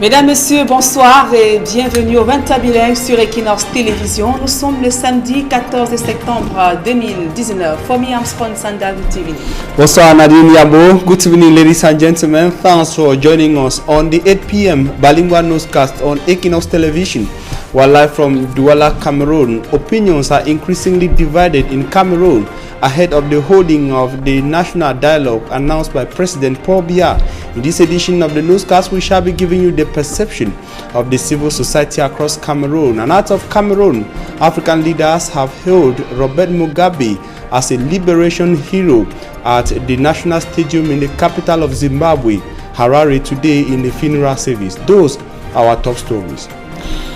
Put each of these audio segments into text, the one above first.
Mesdames, Messieurs, bonsoir et bienvenue au 20h bilingue sur Equinox Télévision. Nous sommes le samedi 14 septembre 2019. Fomi Armstrong Sandal, good evening. Bonsoir Nadine Yabo. Good evening, ladies and gentlemen. Thanks for joining us on the 8 p.m. bilingual newscast on Equinox Television. We're live from Douala, Cameroon. Opinions are increasingly divided in Cameroon ahead of the holding of the national dialogue announced by President Paul Biya. In this edition of the newscast, we shall be giving you the perception of the civil society across Cameroon. And out of Cameroon, African leaders have hailed Robert Mugabe as a liberation hero at the National Stadium in the capital of Zimbabwe, Harare, today in the funeral service. Those are our top stories.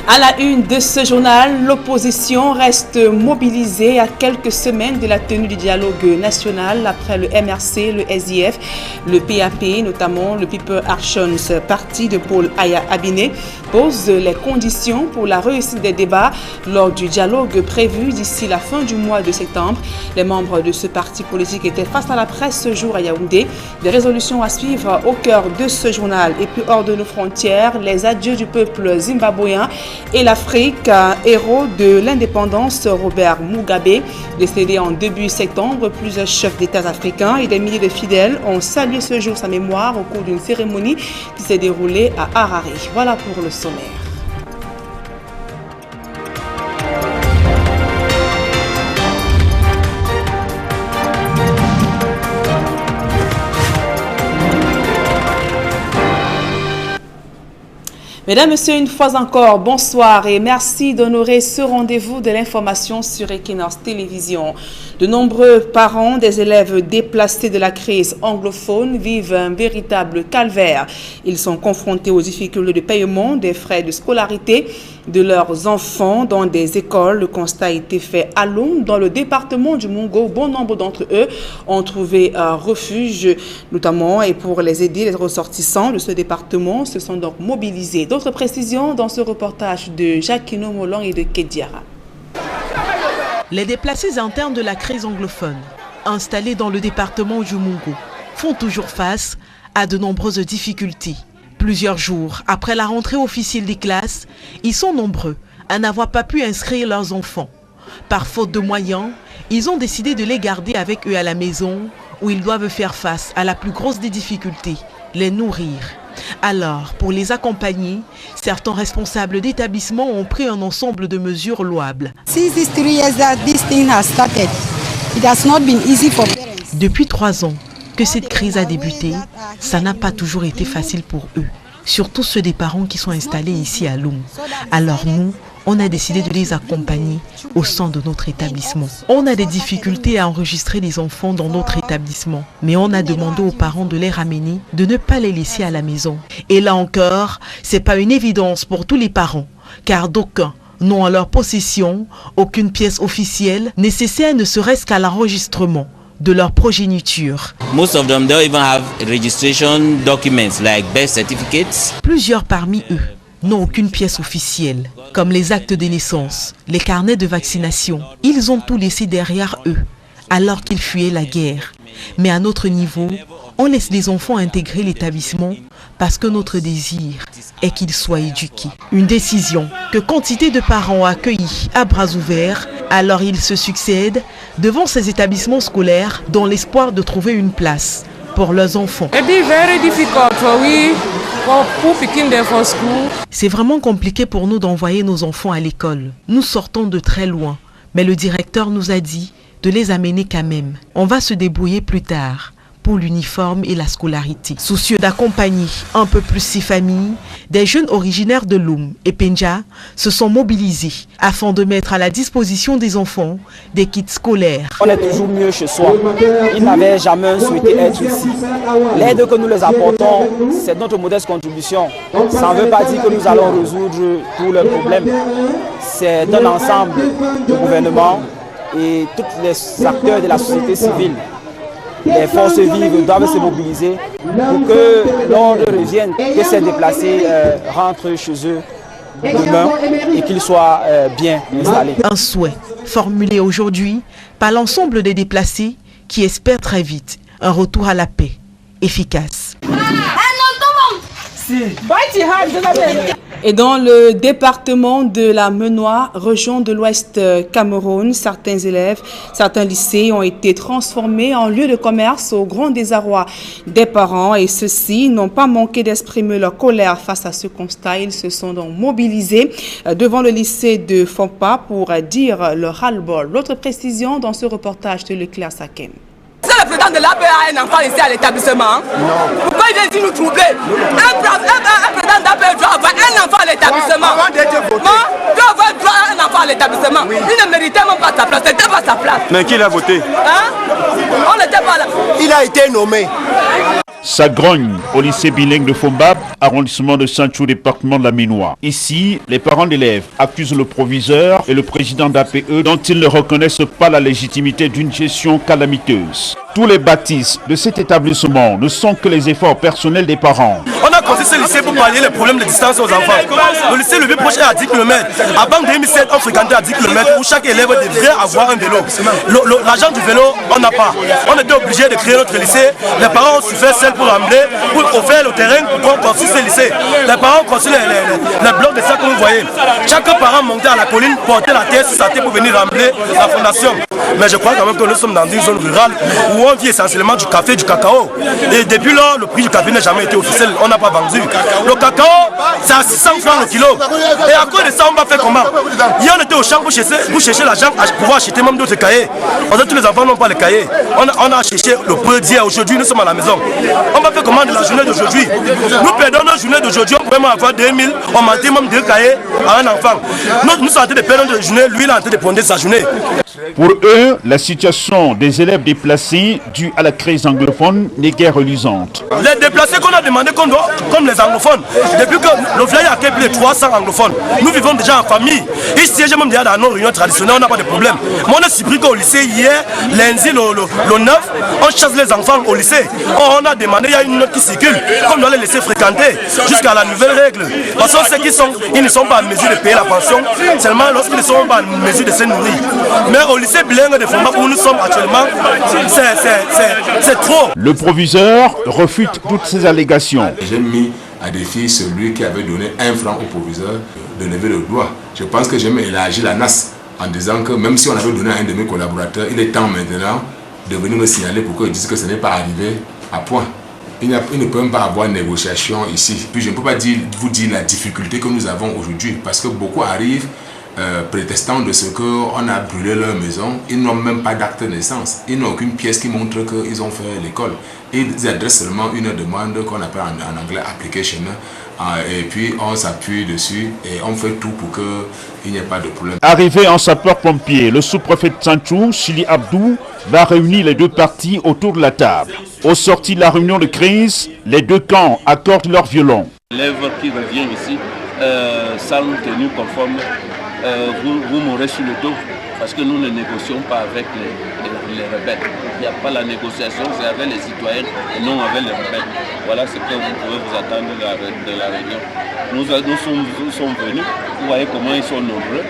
À la une de ce journal, l'opposition reste mobilisée à quelques semaines de la tenue du dialogue national après le MRC, le SDF, le PAP, notamment le People Action Party de Paul Aya Abiné, pose les conditions pour la réussite des débats lors du dialogue prévu d'ici la fin du mois de septembre. Les membres de ce parti politique étaient face à la presse ce jour à Yaoundé. Des résolutions à suivre au cœur de ce journal. Et puis hors de nos frontières, les adieux du peuple zimbabwéen et l'Afrique, héros de l'indépendance, Robert Mugabe, décédé en début septembre. Plusieurs chefs d'État africains et des milliers de fidèles ont salué ce jour sa mémoire au cours d'une cérémonie qui s'est déroulée à Harare. Voilà pour le sommaire. Mesdames, Messieurs, une fois encore, bonsoir et merci d'honorer ce rendez-vous de l'information sur Equinox Télévision. De nombreux parents des élèves déplacés de la crise anglophone vivent un véritable calvaire. Ils sont confrontés aux difficultés de paiement des frais de scolarité de leurs enfants dans des écoles. Le constat a été fait à Loum, dans le département du Mungo. Bon nombre d'entre eux ont trouvé un refuge, notamment, et pour les aider, les ressortissants de ce département se sont donc mobilisés. D'autres précisions dans ce reportage de Jacquino Molan et de Kediara. Les déplacés internes de la crise anglophone, installés dans le département du Mungo, font toujours face à de nombreuses difficultés. Plusieurs jours après la rentrée officielle des classes, ils sont nombreux à n'avoir pas pu inscrire leurs enfants. Par faute de moyens, ils ont décidé de les garder avec eux à la maison où ils doivent faire face à la plus grosse des difficultés, les nourrir. Alors, pour les accompagner, certains responsables d'établissements ont pris un ensemble de mesures louables. Depuis 3 ans que cette crise a débuté, ça n'a pas toujours été facile pour eux, surtout ceux des parents qui sont installés ici à Loum. Alors nous, on a décidé de les accompagner au sein de notre établissement. On a des difficultés à enregistrer les enfants dans notre établissement, mais on a demandé aux parents de les ramener, de ne pas les laisser à la maison. Et là encore, c'est pas une évidence pour tous les parents, car d'aucuns n'ont en leur possession aucune pièce officielle nécessaire ne serait-ce qu'à l'enregistrement de leur progéniture. Most of them don't even have registration documents like birth certificates. Plusieurs parmi eux n'ont aucune pièce officielle, comme les actes de naissance, les carnets de vaccination. Ils ont tout laissé derrière eux, alors qu'ils fuyaient la guerre. Mais à notre niveau, on laisse les enfants intégrer l'établissement parce que notre désir est qu'ils soient éduqués. Une décision que quantité de parents ont accueillie à bras ouverts, alors ils se succèdent devant ces établissements scolaires dans l'espoir de trouver une place pour leurs enfants. C'est vraiment compliqué pour nous d'envoyer nos enfants à l'école. Nous sortons de très loin, mais le directeur nous a dit de les amener quand même. On va se débrouiller plus tard pour l'uniforme et la scolarité. Soucieux d'accompagner un peu plus ces familles, des jeunes originaires de Loum et Penja se sont mobilisés afin de mettre à la disposition des enfants des kits scolaires. On est toujours mieux chez soi. Ils n'avaient jamais souhaité être ici. L'aide que nous les apportons, c'est notre modeste contribution. Ça ne veut pas dire que nous allons résoudre tous leurs problèmes. C'est un ensemble de gouvernement et tous les acteurs de la société civile. Les forces vives doivent se mobiliser pour que l'ordre revienne, que ces déplacés rentrent chez eux demain et qu'ils soient bien installés. Un souhait formulé aujourd'hui par l'ensemble des déplacés qui espèrent très vite un retour à la paix efficace. Et dans le département de la Menoie, région de l'Ouest Cameroun, certains élèves, certains lycées ont été transformés en lieux de commerce au grand désarroi des parents et ceux-ci n'ont pas manqué d'exprimer leur colère face à ce constat. Ils se sont donc mobilisés devant le lycée de Fompa pour dire leur ras-le-bol. L'autre précision dans ce reportage de Leclerc Sakem. C'est le président de l'APA a un enfant ici à l'établissement. Pourquoi il vient ici nous troubler? Un président d'APA doit avoir un enfant à l'établissement. Non, doit avoir un enfant à l'établissement. Il ne méritait même pas sa place, c'était pas sa place. Mais qui l'a voté? On n'était pas là. Il a été nommé. Ça grogne au lycée bilingue de Fombab, arrondissement de Saint-Chou, département de la Minois. Ici, les parents d'élèves accusent le proviseur et le président d'APE dont ils ne reconnaissent pas la légitimité d'une gestion calamiteuse. Tous les bâtisses de cet établissement ne sont que les efforts personnels des parents. On a construit ce lycée pour pallier les problèmes de distance aux enfants. Le lycée le plus proche est à 10 km. Avant 2007, on fréquentait à 10 km où chaque élève devrait avoir un vélo. L'argent du vélo, on n'a pas. On était obligé de créer notre lycée. Les parents ont souffert celle pour rembler, pour offrir le terrain pour qu'on construise ce lycée. Les parents ont construit les blocs de ça que vous voyez. Chaque parent montait à la colline, portait la terre sur sa tête pour venir rembler la fondation. Mais je crois quand même que nous sommes dans une zone rurale où on vit essentiellement du café, du cacao. Et depuis là, le prix du café n'a jamais été officiel. On n'a pas vendu. Le cacao, c'est à 600 francs le kilo. Et à cause de ça, on va faire comment? Hier, on était au champ pour chercher l'argent pour pouvoir acheter même d'autres cahiers. Parce que tous les enfants n'ont pas les cahiers. On a cherché le peu d'hier. Aujourd'hui, nous sommes à la maison. On va faire comment de la journée d'aujourd'hui? Nous perdons notre journée d'aujourd'hui. On peut même avoir 2000. On mentait même 2 cahiers à un enfant. Nous sommes en train de perdre notre journée. Lui, il est en train de prendre sa journée. Pour eux, la situation des élèves déplacés due à la crise anglophone n'est guère reluisante. Les déplacés qu'on a demandé qu'on doit, comme les anglophones, depuis que le village a accueilli les 300 anglophones, nous vivons déjà en famille. Ils siègent même déjà dans nos réunions traditionnelles, on n'a pas de problème. Mais on a surpris qu'au lycée, hier, lundi, le 9, on chasse les enfants au lycée. On a demandé, il y a une note qui circule, comme on doit les laisser fréquenter jusqu'à la nouvelle règle. Parce qu'on sait qu'ils ne sont pas en mesure de payer la pension, seulement lorsqu'ils ne sont pas en mesure de se nourrir. Mais au lycée bilingue de Fomba où nous sommes actuellement, c'est trop. Le proviseur refute toutes ces allégations. J'ai mis à défi celui qui avait donné 1 franc au proviseur de lever le doigt. Je pense que j'ai même élargi la NAS en disant que même si on avait donné à un de mes collaborateurs, il est temps maintenant de venir me signaler pour qu'ils disent que ce n'est pas arrivé à point. Il ne peut même pas avoir de négociation ici. Puis je ne peux pas vous dire la difficulté que nous avons aujourd'hui parce que beaucoup arrivent prétestant de ce qu'on a brûlé leur maison. Ils n'ont même pas d'acte de naissance. Ils n'ont aucune pièce qui montre qu'ils ont fait l'école. Ils adressent seulement une demande qu'on appelle en anglais application. Et puis on s'appuie dessus et on fait tout pour qu'il n'y ait pas de problème. Arrivé en sapeur-pompier, le sous-préfet de Saint-Chou, Chili Abdou, va réunir les deux parties autour de la table. Au sorti de la réunion de crise, les deux camps accordent leur violon. L'élève qui revient ici, sans tenue conforme, vous mourrez sur le dos parce que nous ne négocions pas avec les rebelles. Il n'y a pas la négociation, c'est avec les citoyens et non avec les rebelles. Voilà ce que vous pouvez vous attendre de la réunion. Nous sommes venus, vous voyez comment ils sont nombreux.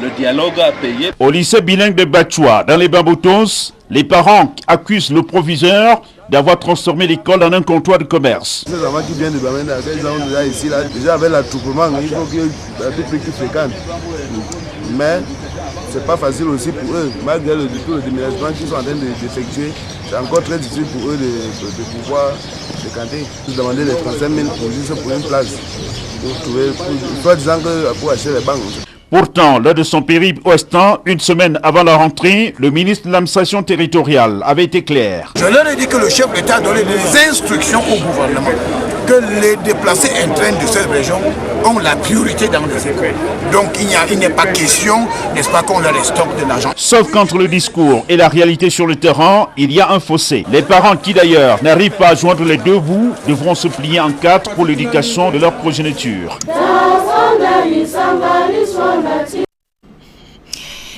Le dialogue a payé. Au lycée bilingue de Batchoua, dans les Bamboutos, les parents accusent le proviseur d'avoir transformé l'école en un comptoir de commerce. Ces enfants qui viennent de Bamenda, ils ont déjà ici, là, déjà avec l'attroupement, il faut qu'il y ait un peu plus qui fréquente. Mais c'est pas facile aussi pour eux, malgré tout le déménagement qu'ils sont en train d'effectuer, c'est encore très difficile pour eux de pouvoir fréquenter. Ils demandaient les 35 000 pour juste pour une place, pour trouver, soit disant que pour acheter les banques. Pourtant, lors de son périple ouestant, une semaine avant la rentrée, le ministre de l'administration territoriale avait été clair. Je leur ai dit que le chef d'État a donné des instructions au gouvernement, que les déplacés internes de cette région ont la priorité dans les écoles. Donc il n'est pas question, n'est-ce pas, qu'on leur stocke de l'argent. Sauf qu'entre le discours et la réalité sur le terrain, il y a un fossé. Les parents qui d'ailleurs n'arrivent pas à joindre les deux bouts devront se plier en quatre pour l'éducation de leur progéniture.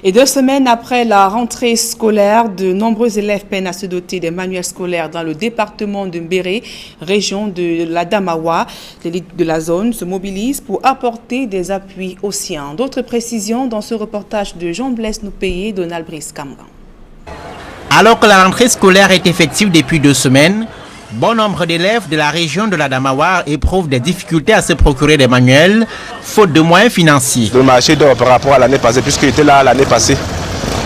Et 2 semaines après la rentrée scolaire, de nombreux élèves peinent à se doter des manuels scolaires dans le département de Mbéré, région de la Damawa. L'élite de la zone se mobilise pour apporter des appuis aux siens. D'autres précisions dans ce reportage de Jean-Blaise Noupéé et Donald Brice Camran. Alors que la rentrée scolaire est effective depuis 2 semaines, Bon nombre d'élèves de la région de l'Adamawa éprouvent des difficultés à se procurer des manuels, faute de moyens financiers. Le marché dort par rapport à l'année passée, puisqu'il était là l'année passée.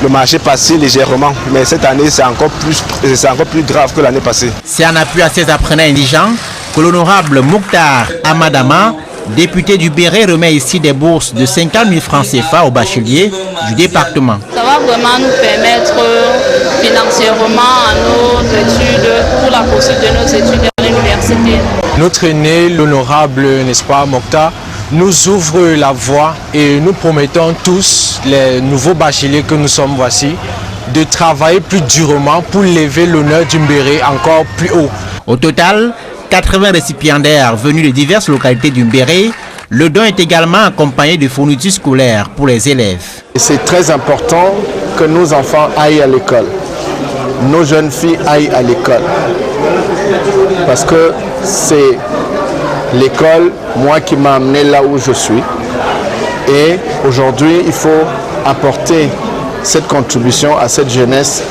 Le marché passait légèrement, mais cette année c'est encore plus grave que l'année passée. C'est en appui à ces apprenants indigents que l'honorable Mouktar Amadama, député du Béret, remet ici des bourses de 50 000 francs CFA aux bacheliers du département. Ça va vraiment nous permettre financièrement à nos études, pour la poursuite de nos études à l'université. Notre aîné, l'honorable, n'est-ce pas, Mokhtar, nous ouvre la voie et nous promettons tous, les nouveaux bacheliers que nous sommes voici, de travailler plus durement pour lever l'honneur du Béret encore plus haut. Au total, 80 récipiendaires venus de diverses localités du Béret. Le don est également accompagné de fournitures scolaires pour les élèves. C'est très important que nos enfants aillent à l'école, nos jeunes filles aillent à l'école, parce que c'est l'école, moi, qui m'a amené là où je suis. Et aujourd'hui, il faut apporter cette contribution à cette jeunesse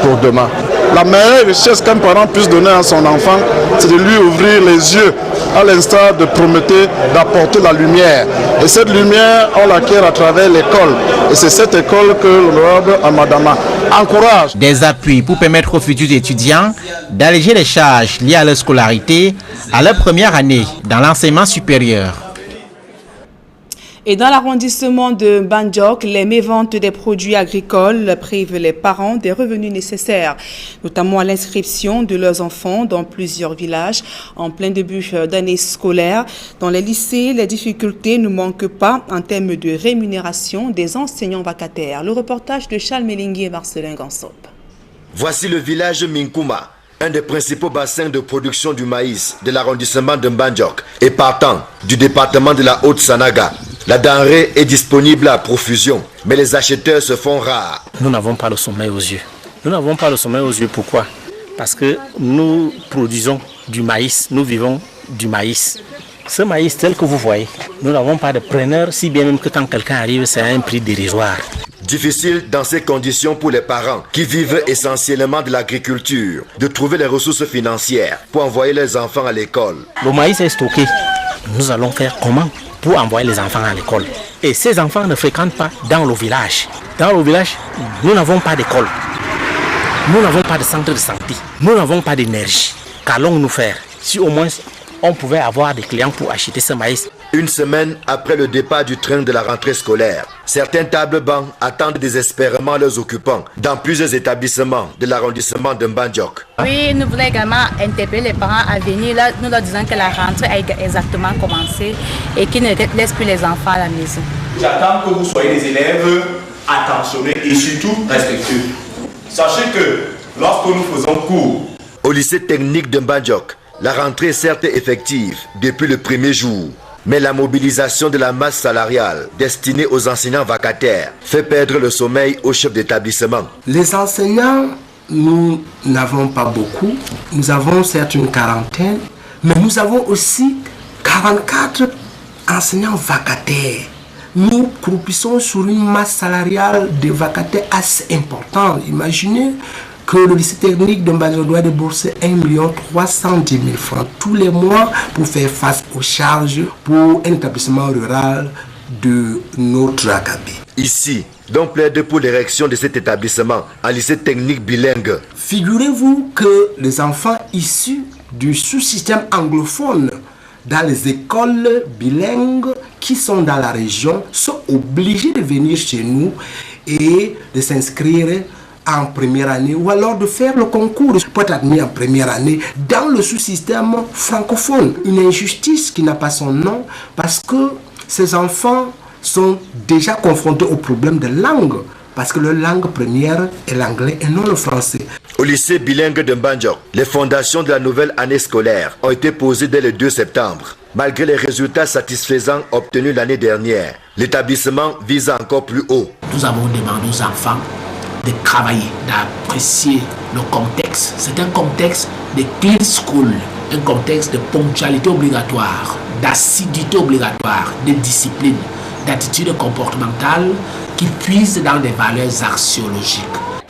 pour demain. La meilleure richesse qu'un parent puisse donner à son enfant, c'est de lui ouvrir les yeux, à l'instar de Prométhée, d'apporter la lumière. Et cette lumière, on l'acquiert à travers l'école. Et c'est cette école que l'honorable Amadama encourage. Des appuis pour permettre aux futurs étudiants d'alléger les charges liées à leur scolarité à leur première année dans l'enseignement supérieur. Et dans l'arrondissement de Bandiok, les méventes des produits agricoles privent les parents des revenus nécessaires, notamment à l'inscription de leurs enfants dans plusieurs villages en plein début d'année scolaire. Dans les lycées, les difficultés ne manquent pas en termes de rémunération des enseignants vacataires. Le reportage de Charles Melingui et Marcelin Gansop. Voici le village Minkouma, un des principaux bassins de production du maïs de l'arrondissement de Bandiok et partant du département de la Haute-Sanaga. La denrée est disponible à profusion, mais les acheteurs se font rares. Nous n'avons pas le sommeil aux yeux. Nous n'avons pas le sommeil aux yeux, pourquoi? Parce que nous produisons du maïs, nous vivons du maïs. Ce maïs tel que vous voyez, nous n'avons pas de preneur, si bien même que quand quelqu'un arrive, c'est à un prix dérisoire. Difficile dans ces conditions pour les parents qui vivent essentiellement de l'agriculture, de trouver les ressources financières pour envoyer leurs enfants à l'école. Le maïs est stocké. Nous allons faire comment pour envoyer les enfants à l'école? Et ces enfants ne fréquentent pas dans le village. Dans le village, nous n'avons pas d'école. Nous n'avons pas de centre de santé. Nous n'avons pas d'énergie. Qu'allons-nous faire si au moins on pouvait avoir des clients pour acheter ce maïs? Une semaine après le départ du train de la rentrée scolaire, certains tables-bancs attendent désespérément leurs occupants dans plusieurs établissements de l'arrondissement de Bandiok. Oui, nous voulons également interpeller les parents à venir. Là, nous leur disons que la rentrée a exactement commencé et qu'ils ne laissent plus les enfants à la maison. J'attends que vous soyez des élèves attentionnés et surtout respectueux. Sachez que lorsque nous faisons cours au lycée technique de Bandiok, la rentrée est certes effective depuis le premier jour. Mais la mobilisation de la masse salariale destinée aux enseignants vacataires fait perdre le sommeil aux chefs d'établissement. Les enseignants, nous n'avons pas beaucoup. Nous avons certes une quarantaine, mais nous avons aussi 44 enseignants vacataires. Nous croupissons sur une masse salariale de vacataires assez importante. Imaginez que le lycée technique de Bandiok doit débourser 1 310 000 francs tous les mois pour faire face aux charges pour un établissement rural de notre Akabé. Ici, donc plaide pour l'érection de cet établissement, un lycée technique bilingue. Figurez-vous que les enfants issus du sous-système anglophone dans les écoles bilingues qui sont dans la région sont obligés de venir chez nous et de s'inscrire en première année ou alors de faire le concours pour être admis en première année dans le sous-système francophone. Une injustice qui n'a pas son nom parce que ces enfants sont déjà confrontés au problème de langue parce que leur langue première est l'anglais et non le français. Au lycée bilingue de Bandiok, les fondations de la nouvelle année scolaire ont été posées dès le 2 septembre. Malgré les résultats satisfaisants obtenus l'année dernière, l'établissement vise encore plus haut. Nous avons demandé aux enfants de travailler, d'apprécier le contexte. C'est un contexte de clean school, un contexte de ponctualité obligatoire, d'assiduité obligatoire, de discipline, d'attitude comportementale qui puise dans des valeurs axiologiques.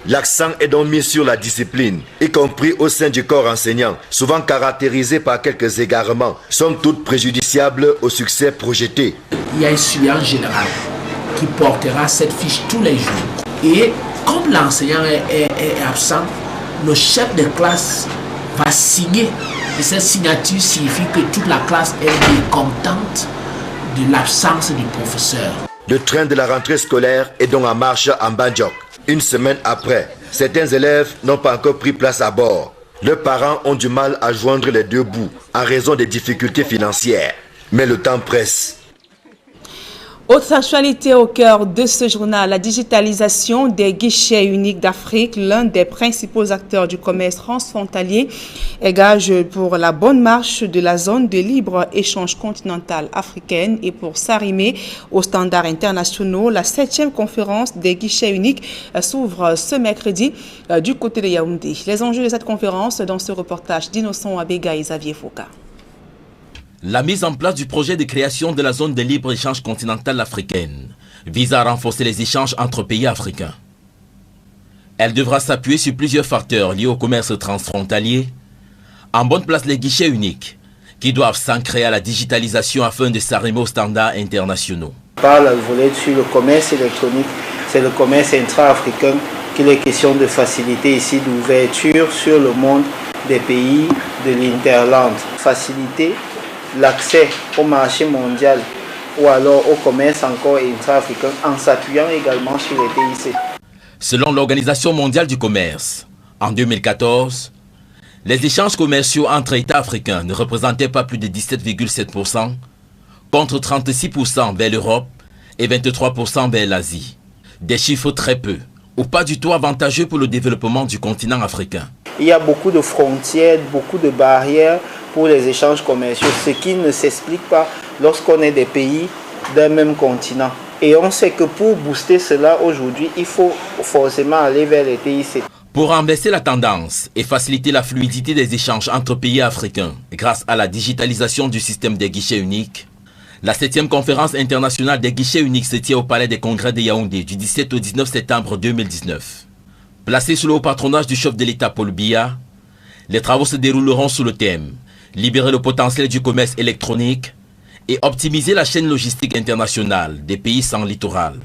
L'accent est donc mis sur la discipline, y compris au sein du corps enseignant, souvent caractérisé par quelques égarements, somme toute préjudiciables au succès projeté. Il y a un surveillant général qui portera cette fiche tous les jours. Et comme l'enseignant est absent, le chef de classe va signer. Et cette signature signifie que toute la classe est mécontente de l'absence du professeur. Le train de la rentrée scolaire est donc en marche en Mbandjok. Une semaine après, certains élèves n'ont pas encore pris place à bord. Leurs parents ont du mal à joindre les deux bouts en raison des difficultés financières. Mais le temps presse. Autre actualité au cœur de ce journal, la digitalisation des guichets uniques d'Afrique, l'un des principaux acteurs du commerce transfrontalier, est gage pour la bonne marche de la zone de libre-échange continentale africaine et pour s'arrimer aux standards internationaux. La 7e conférence des guichets uniques s'ouvre ce mercredi du côté de Yaoundé. Les enjeux de cette conférence dans ce reportage d'Innocent Abega et Xavier Foucault. La mise en place du projet de création de la zone de libre-échange continentale africaine vise à renforcer les échanges entre pays africains. Elle devra s'appuyer sur plusieurs facteurs liés au commerce transfrontalier, en bonne place les guichets uniques, qui doivent s'ancrer à la digitalisation afin de s'arrimer aux standards internationaux. Par le volet sur le commerce électronique, c'est le commerce intra-africain qu'il est question de faciliter ici, d'ouverture sur le monde des pays de l'Interland. Faciliter l'accès au marché mondial ou alors au commerce encore intra-africain en s'appuyant également sur les TIC. Selon l'Organisation mondiale du commerce, en 2014, les échanges commerciaux entre États africains ne représentaient pas plus de 17,7% contre 36% vers l'Europe et 23% vers l'Asie. Des chiffres très peu ou pas du tout avantageux pour le développement du continent africain. Il y a beaucoup de frontières, beaucoup de barrières pour les échanges commerciaux, ce qui ne s'explique pas lorsqu'on est des pays d'un même continent. Et on sait que pour booster cela aujourd'hui, il faut forcément aller vers les TIC. Pour renverser la tendance et faciliter la fluidité des échanges entre pays africains grâce à la digitalisation du système des guichets uniques, la 7e conférence internationale des guichets uniques se tient au Palais des Congrès de Yaoundé du 17 au 19 septembre 2019. Placée sous le haut patronage du chef de l'État Paul Biya, les travaux se dérouleront sous le thème « Libérer le potentiel du commerce électronique et optimiser la chaîne logistique internationale des pays sans littoral ».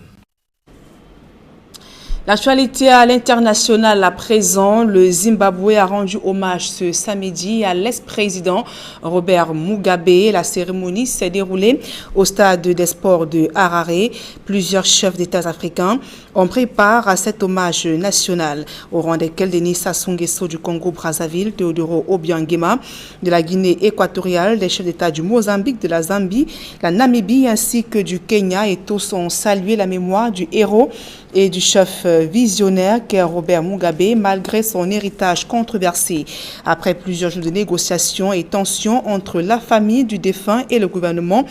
L'actualité à l'international à présent, le Zimbabwe a rendu hommage ce samedi à l'ex-président Robert Mugabe. La cérémonie s'est déroulée au stade des sports de Harare. Plusieurs chefs d'État africains ont pris part à cet hommage national, au rang desquels Denis Sassou Nguesso du Congo-Brazzaville, Teodoro Obiangema de la Guinée équatoriale, des chefs d'État du Mozambique, de la Zambie, la Namibie ainsi que du Kenya, et tous ont salué la mémoire du héros et du chef visionnaire qu'est Robert Mugabe, malgré son héritage controversé. Après plusieurs jours de négociations et tensions entre la famille du défunt et le gouvernement,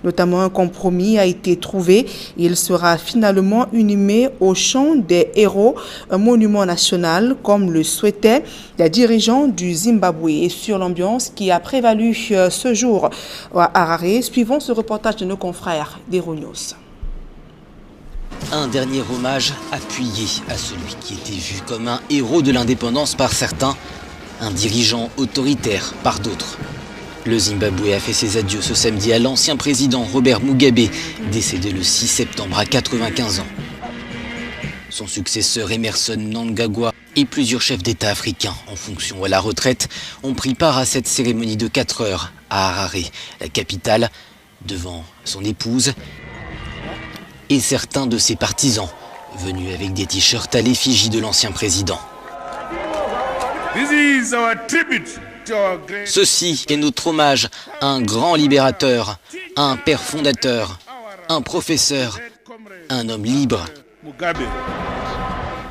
notamment un compromis a été trouvé. Il sera finalement inhumé au champ des héros, un monument national, comme le souhaitaient les dirigeants du Zimbabwe. Et sur l'ambiance qui a prévalu ce jour à Harare, suivons ce reportage de nos confrères d'Euronios. Un dernier hommage appuyé à celui qui était vu comme un héros de l'indépendance par certains, un dirigeant autoritaire par d'autres. Le Zimbabwe a fait ses adieux ce samedi à l'ancien président Robert Mugabe, décédé le 6 septembre à 95 ans. Son successeur Emmerson Mnangagwa et plusieurs chefs d'État africains en fonction ou à la retraite ont pris part à cette cérémonie de 4 heures à Harare, la capitale, devant son épouse et certains de ses partisans, venus avec des t-shirts à l'effigie de l'ancien président. Ceci est notre hommage à un grand libérateur, à un père fondateur, un professeur, un homme libre.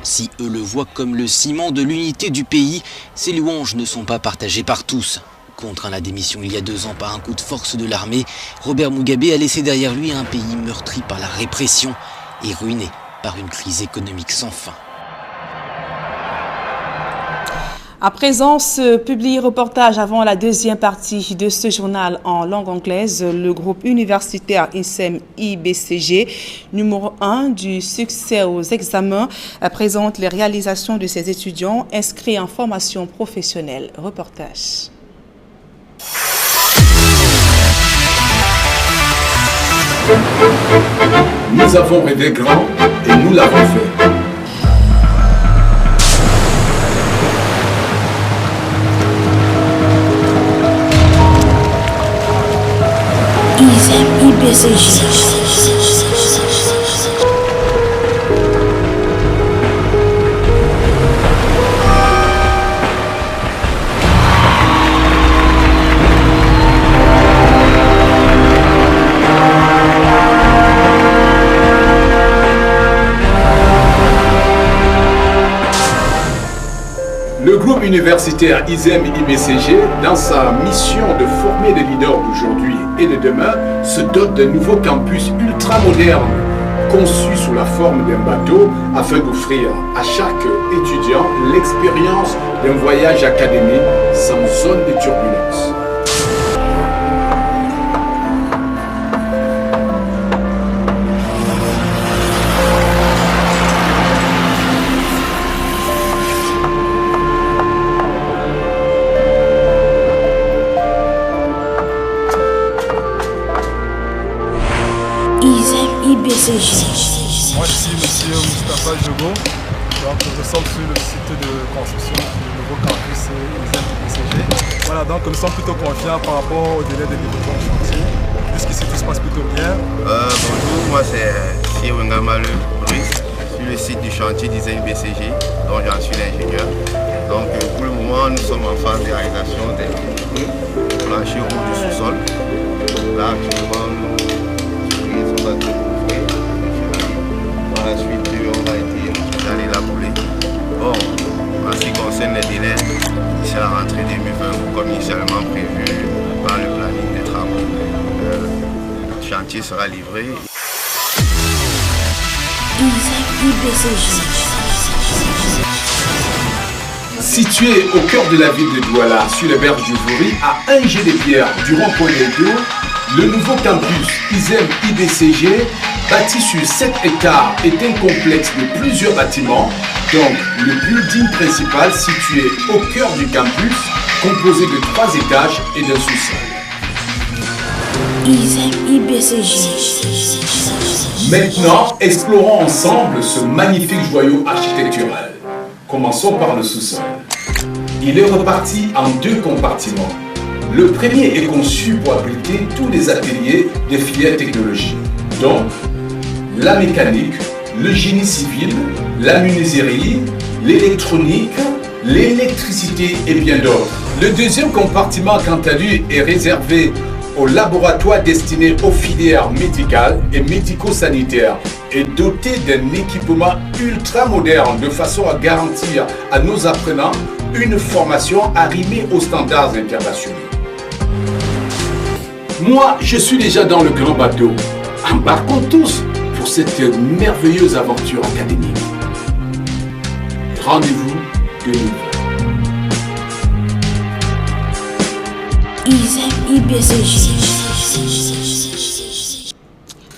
Si eux le voient comme le ciment de l'unité du pays, ces louanges ne sont pas partagées par tous. Contraint à la démission il y a 2 ans par un coup de force de l'armée, Robert Mugabe a laissé derrière lui un pays meurtri par la répression et ruiné par une crise économique sans fin. À présent, ce public reportage avant la deuxième partie de ce journal en langue anglaise. Le groupe universitaire ISEM-IBCG, numéro 1 du succès aux examens, présente les réalisations de ses étudiants inscrits en formation professionnelle. Reportage. Nous avons rêvé grand et nous l'avons fait. ISEM-IBCG. Le groupe universitaire ISEM-IBCG, dans sa mission de former des leaders d'aujourd'hui et de demain, se dote d'un nouveau campus ultra-moderne, conçu sous la forme d'un bateau afin d'offrir à chaque étudiant l'expérience d'un voyage académique sans zone de turbulence. ISEM-IBCG. Moi je suis monsieur Moustapha Jogo, donc nous sommes sur le site de construction du nouveau campus ISEM-IBCG. Voilà, donc nous sommes plutôt confiants par rapport au délai de livraison du chantier. Jusqu'ici tout se passe plutôt bien. Bonjour, moi c'est Sirwenga Malu Brice, sur le site du chantier d'ISEM-IBCG, dont j'en suis l'ingénieur. Donc pour le moment nous sommes en phase de réalisation des planchers rouges du sous-sol. Là actuellement nous sommes par la suite, on va aller la couler. Bon, en ce qui concerne les délais, c'est la rentrée 2020 comme initialement prévu par le planning des travaux. Le chantier sera livré. Situé au cœur de la ville de Douala, sur les berges du Vouri, à 1 jet de pierre du rond-point d'Edo, le nouveau campus ISEM-IBCG, bâti sur 7 hectares, est un complexe de plusieurs bâtiments, donc le building principal situé au cœur du campus, composé de 3 étages et d'un sous-sol. ISEM-IBCG. Maintenant, explorons ensemble ce magnifique joyau architectural. Commençons par le sous-sol. Il est reparti en 2 compartiments. Le premier est conçu pour abriter tous les ateliers des filières technologiques, donc la mécanique, le génie civil, la menuiserie, l'électronique, l'électricité et bien d'autres. Le deuxième compartiment, quant à lui, est réservé aux laboratoires destinés aux filières médicales et médico-sanitaires et doté d'un équipement ultra moderne de façon à garantir à nos apprenants une formation arrimée aux standards internationaux. Moi, je suis déjà dans le grand bateau. Embarquons tous pour cette merveilleuse aventure académique. Rendez-vous 2020. ISEM-IBCG.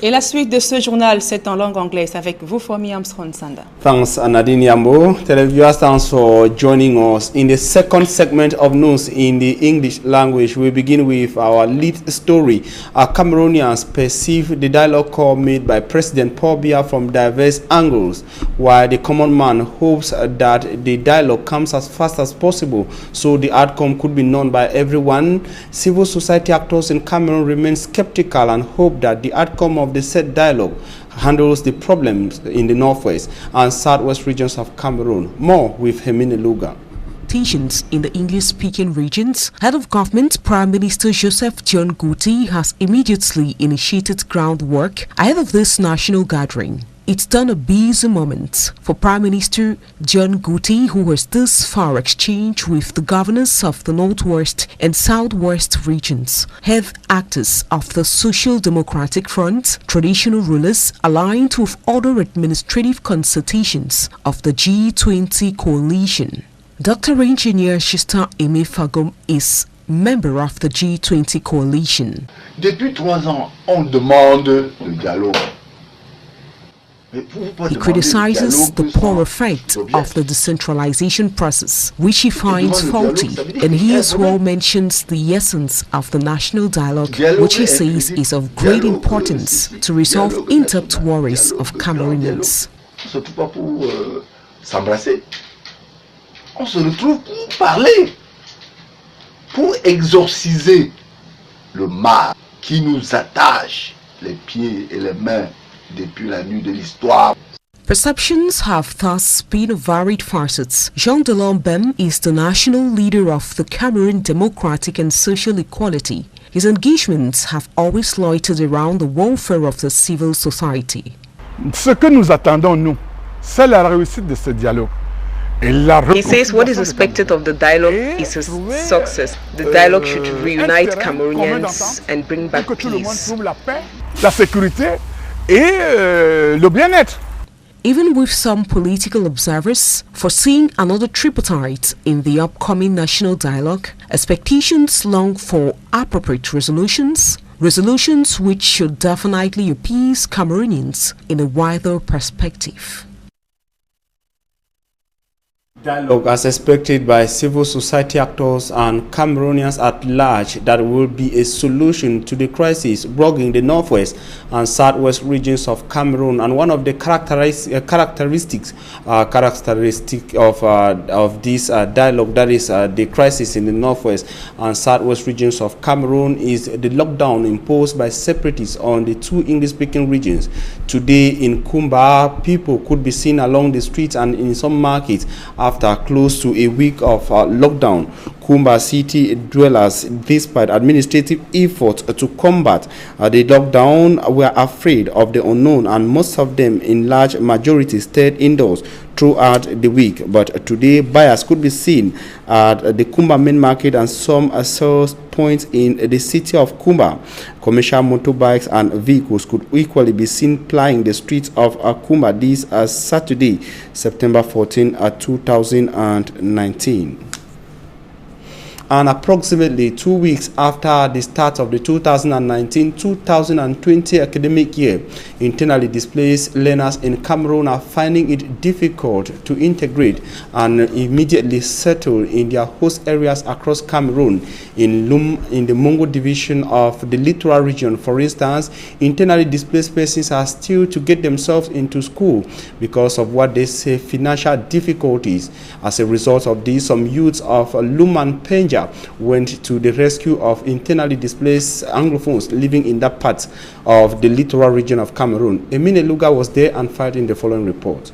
Et la suite de ce journal, c'est en langue anglaise avec vous, Fomi Armstrong Sanda. Thanks, Nadine Yambo. Televiewers, thanks for joining us. In the second segment of news in the English language, we begin with our lead story. Our Cameroonians perceive the dialogue call made by President Paul Biya from diverse angles, while the common man hopes that the dialogue comes as fast as possible so the outcome could be known by everyone. Civil society actors in Cameroon remain skeptical and hope that the outcome of the said dialogue handles the problems in the northwest and southwest regions of Cameroon. More with Hemine Luga. Tensions in the English-speaking regions, Head of Government Prime Minister Joseph John Guti has immediately initiated groundwork ahead of this national gathering. It's done a busy moment for Prime Minister John Guti, who has thus far exchanged with the governors of the Northwest and Southwest regions, head actors of the Social Democratic Front, traditional rulers aligned with other administrative consultations of the G20 coalition. Dr. Engineer Shista Eme Fagom is member of the G20 coalition. Depuis 3 ans, on demande le dialogue. He criticizes the poor effect of the decentralization process, which he finds faulty, and he as well mentions the essence of the national dialogue, which he says is of great importance to resolve in-depth worries of Cameroonians. Surtout pas pour s'embrasser. On se retrouve pour parler, pour exorciser le mal qui nous attache les pieds et les mains depuis la nuit de l'histoire. Perceptions have thus been of varied facets. Jean Delorme Bem is the national leader of the Cameroon Democratic and Social Equality. His engagements have always loitered around the welfare of the civil society. Ce que nous attendons, nous, c'est la réussite de ce dialogue. He says what is expected of the dialogue is a success. The dialogue should reunite Cameroonians and bring back peace. La sécurité et le bien-être. Even with some political observers foreseeing another tripartite in the upcoming national dialogue, expectations long for appropriate resolutions which should definitely appease Cameroonians in a wider perspective. Dialogue as expected by civil society actors and Cameroonians at large that will be a solution to the crisis rocking the northwest and southwest regions of Cameroon. And one of the characteristics of this dialogue, that is the crisis in the northwest and southwest regions of Cameroon, is the lockdown imposed by separatists on the 2 English-speaking regions. Today in Kumba, people could be seen along the streets and in some markets after close to a week of lockdown. Kumba city dwellers, despite administrative efforts to combat the lockdown, were afraid of the unknown, and most of them in large majority stayed indoors throughout the week. But today, buyers could be seen at the Kumba main market and some sales points in the city of Kumba. Commercial motorbikes and vehicles could equally be seen plying the streets of Kumba this Saturday, September 14, 2019. And approximately 2 weeks after the start of the 2019-2020 academic year, internally displaced learners in Cameroon are finding it difficult to integrate and immediately settle in their host areas across Cameroon. In Lum, in the Mongo division of the Littoral region, for instance, internally displaced persons are still to get themselves into school because of what they say financial difficulties. As a result of this, some youths of Lum and Penja went to the rescue of internally displaced Anglophones living in that part of the Littoral region of Cameroon. Emine Luga was there and filed in the following report.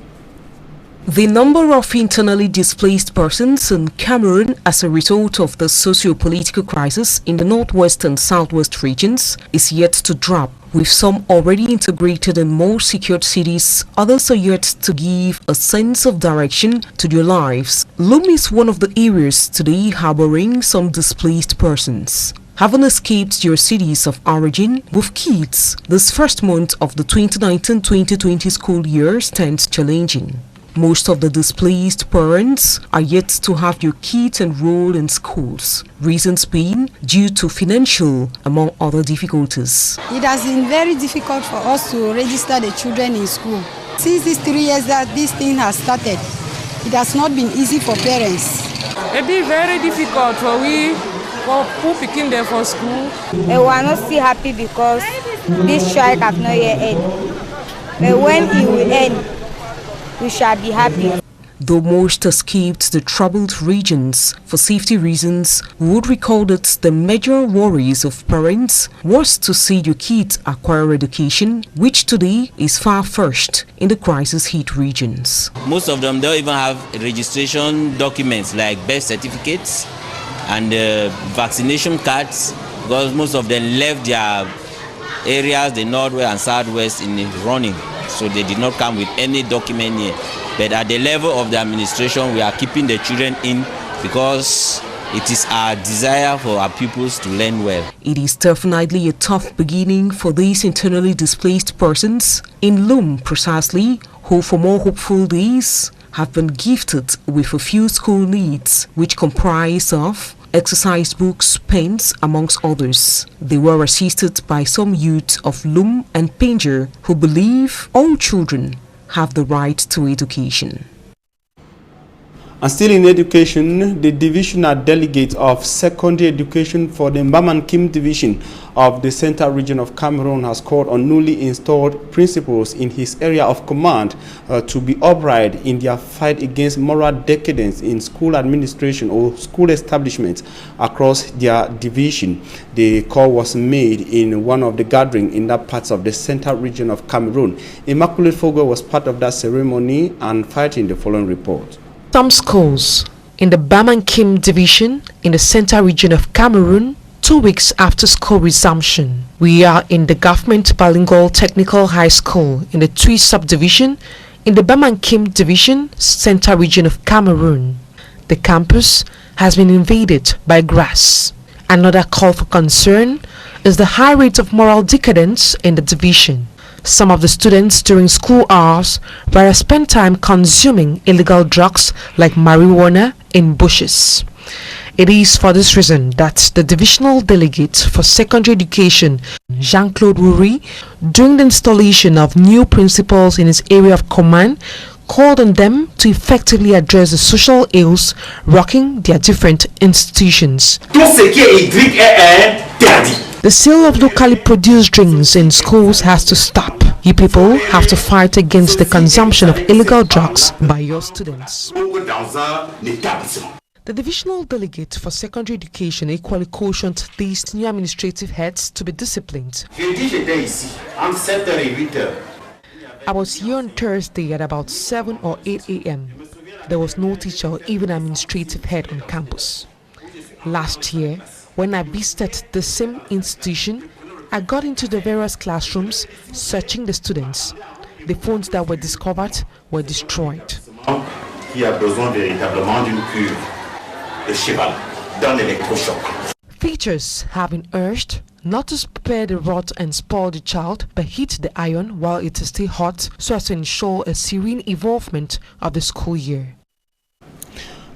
The number of internally displaced persons in Cameroon as a result of the socio-political crisis in the northwest and southwest regions is yet to drop. With some already integrated in more secured cities, others are yet to give a sense of direction to their lives. Lum is one of the areas today harboring some displaced persons. Having escaped their cities of origin with kids, this first month of the 2019-2020 school year stands challenging. Most of the displaced parents are yet to have their kids enrolled in schools, reasons being due to financial, among other difficulties. It has been very difficult for us to register the children in school. Since these 3 years that this thing has started, it has not been easy for parents. It be very difficult for who picking them for school. We are not still happy because this strike has not yet ended. But when it will end, we shall be happy. Though most escaped the troubled regions for safety reasons, we would recall that the major worries of parents was to see your kids acquire education, which today is far-fetched in the crisis-hit regions. Most of them don't even have registration documents like birth certificates and vaccination cards, because most of them left their areas, the northwest and southwest, in the running. So they did not come with any document here. But at the level of the administration, we are keeping the children in because it is our desire for our pupils to learn well. It is definitely a tough beginning for these internally displaced persons in Lum, precisely, who for more hopeful days have been gifted with a few school needs, which comprise of exercise books, pens, amongst others. They were assisted by some youth of Lum and Pinjer who believe all children have the right to education. And still in education, the divisional delegate of secondary education for the Mbamangkim division of the Central Region of Cameroon has called on newly installed principals in his area of command to be upright in their fight against moral decadence in school administration or school establishments across their division. The call was made in one of the gatherings in that parts of the Central Region of Cameroon. Immaculate Fogo was part of that ceremony and fighting the following report. Some schools in the Mbamangkim division in the Central Region of Cameroon 2 weeks after school resumption. We are in the Government Bilingual Technical High School in the Twi subdivision in the Mbamangkim division, Central Region of Cameroon. The campus has been invaded by grass. Another call for concern is the high rate of moral decadence in the division. Some of the students during school hours were spent time consuming illegal drugs like marijuana in bushes. It is for this reason that the divisional delegate for secondary education, Jean-Claude Wuri, during the installation of new principals in his area of command, called on them to effectively address the social ills rocking their different institutions. Tout ce qui est hydrique est interdit. The sale of locally produced drinks in schools has to stop. You people have to fight against the consumption of illegal drugs by your students. The divisional delegate for secondary education equally cautioned these new administrative heads to be disciplined. I was here on Thursday at about 7 or 8 a.m. There was no teacher or even administrative head on campus. Last year, when I visited the same institution, I got into the various classrooms searching the students. The phones that were discovered were destroyed. Qui a besoin véritablement d'une cure de cheval, d'un électrochoc. Teachers have been urged not to prepare the rod and spoil the child, but heat the iron while it is still hot so as to ensure a serene involvement of the school year.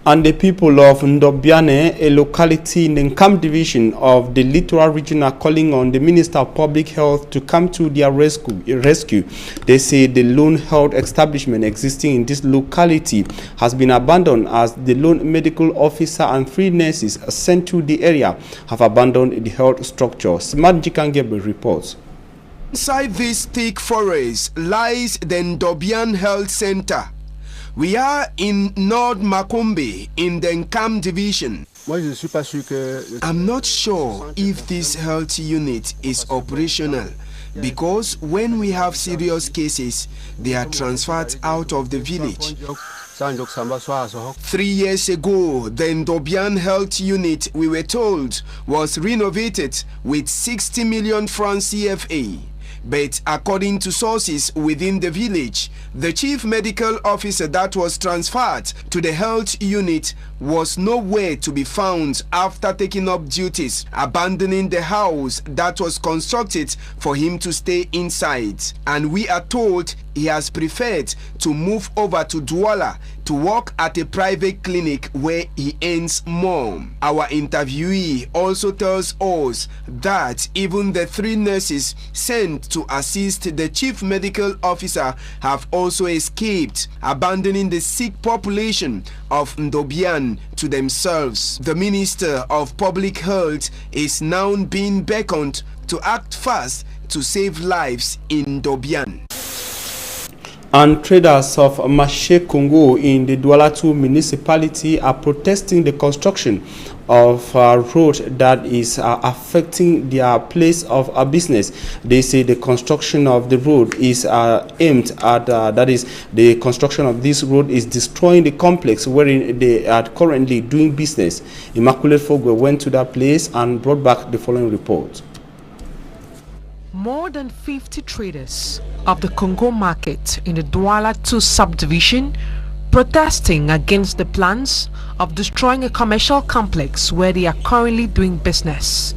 And the people of Ndobiane, a locality in the Nkam division of the Littoral Region, are calling on the Minister of Public Health to come to their rescue. They say the lone health establishment existing in this locality has been abandoned as the lone medical officer and 3 nurses sent to the area have abandoned the health structure. Smart Jikangebe reports. Inside this thick forest lies the Ndobiane Health Center. We are in Nord Makumbi in the Nkam division. I'm not sure if this health unit is operational because when we have serious cases, they are transferred out of the village. 3 years ago, the Ndobiane Health Unit, we were told, was renovated with 60 million francs CFA. But according to sources within the village, the chief medical officer that was transferred to the health unit was nowhere to be found after taking up duties, abandoning the house that was constructed for him to stay inside. And we are told he has preferred to move over to Douala to work at a private clinic where he earns more. Our interviewee also tells us that even the 3 nurses sent to assist the chief medical officer have also escaped, abandoning the sick population of Ndobiane to themselves. The Minister of Public Health is now being beckoned to act fast to save lives in Ndobiane. And traders of Maché Congo in the Douala 2 municipality are protesting the construction of a road that is affecting their place of business. They say the construction of the road is aimed at, that is, the construction of this road is destroying the complex wherein they are currently doing business. Immaculate Fogwe went to that place and brought back the following report. More than 50 traders of the Congo market in the Douala 2 subdivision protesting against the plans of destroying a commercial complex where they are currently doing business.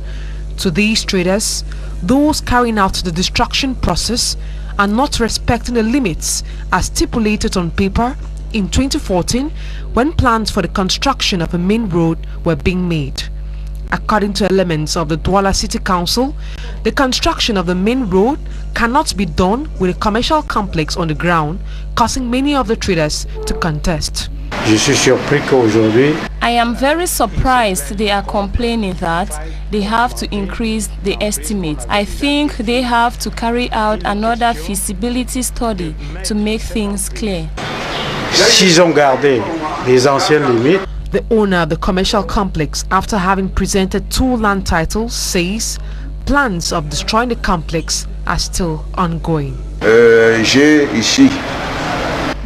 To these traders, those carrying out the destruction process are not respecting the limits as stipulated on paper in 2014 when plans for the construction of a main road were being made. According to elements of the Douala City Council, the construction of the main road cannot be done with a commercial complex on the ground, causing many of the traders to contest. I am very surprised they are complaining that they have to increase the estimate. I think they have to carry out another feasibility study to make things clear. The owner of the commercial complex, after having presented 2 land titles, says plans of destroying the complex are still ongoing.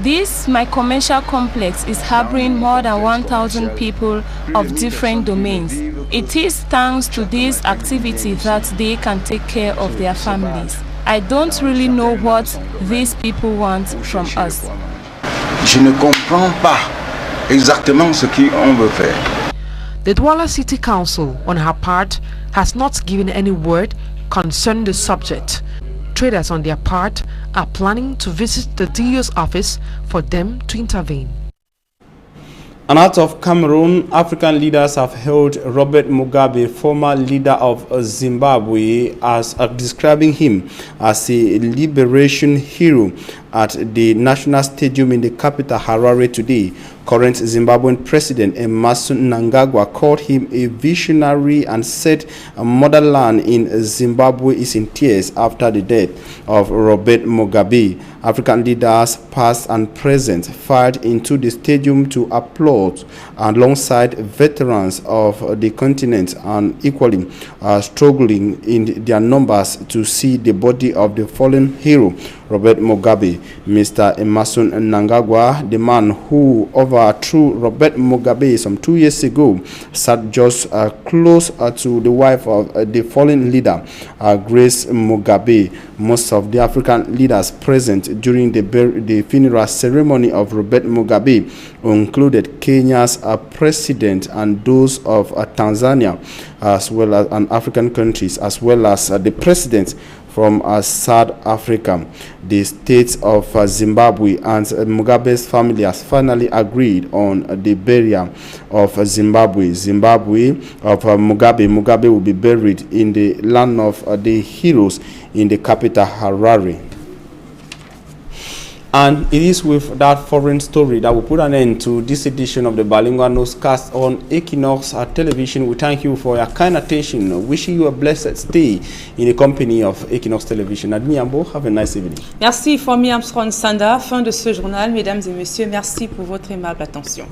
This, my commercial complex, is harboring more than 1,000 people of different domains. It is thanks to this activity that they can take care of their families. I don't really know what these people want from us. Je ne comprends pas exactement ce qu'on veut faire. The Douala City Council, on her part, has not given any word concerning the subject. Traders, on their part, are planning to visit the DO's office for them to intervene. And out of Cameroon, African leaders have hailed Robert Mugabe, former leader of Zimbabwe, as describing him as a liberation hero at the National Stadium in the capital Harare today. Current Zimbabwean President Emmerson Mnangagwa called him a visionary and said motherland in Zimbabwe is in tears after the death of Robert Mugabe. African leaders, past and present, filed into the stadium to applaud alongside veterans of the continent and equally struggling in their numbers to see the body of the fallen hero, Robert Mugabe. Mr. Emmerson Mnangagwa, the man who overthrew Robert Mugabe some 2 years ago, sat just close to the wife of the fallen leader, Grace Mugabe. Most of the African leaders present during the funeral ceremony of Robert Mugabe included Kenya's president and those of Tanzania, as well as African countries, as well as the president from South Africa. The state of Zimbabwe and Mugabe's family has finally agreed on the burial of Zimbabwe. Mugabe will be buried in the land of the heroes in the capital Harare. And it is with that foreign story that we put an end to this edition of the Bilingual Newscast on Equinox Television. We thank you for your kind attention. Wishing you a blessed stay in the company of Equinox Television. Admi Ambo, have a nice evening. Merci, Fomi Armstrong Sanda. Fin de ce journal. Mesdames et messieurs, merci pour votre aimable attention.